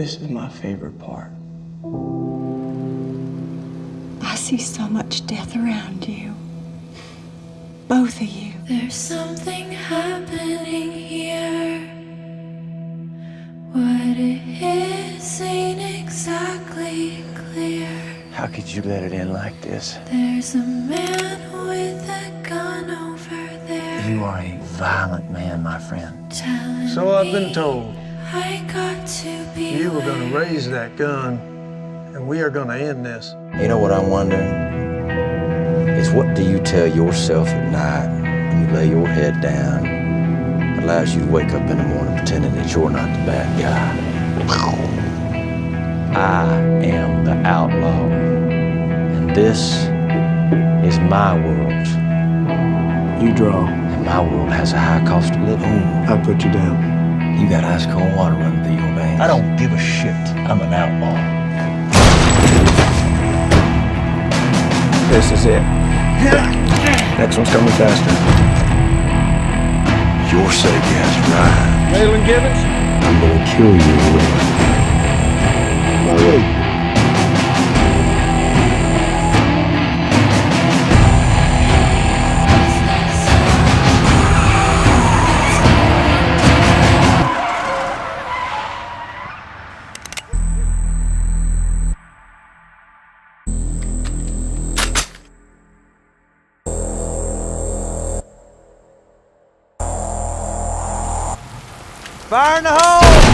This is my favorite part. I see so much death around you. Both of you. There's something happening here. What it is ain't exactly clear. How could you let it in like this? There's a man with a gun over there. You are a violent man, my friend. Telling So I've been me told. I got to be. You were gonna raise that gun, and we are gonna end this. You know what I'm wondering? Is what do you tell yourself at night when you lay your head down? Allows you to wake up in the morning pretending that you're not the bad guy. I am the outlaw, and this is my world. You draw. And my world has a high cost of living. I put you down. You got ice cold water running through your veins. I don't give a shit. I'm an outlaw. This is it. Next one's coming faster. Your safe gas right. Waylon Gibbons? I'm gonna kill you, Will. Fire in the hole!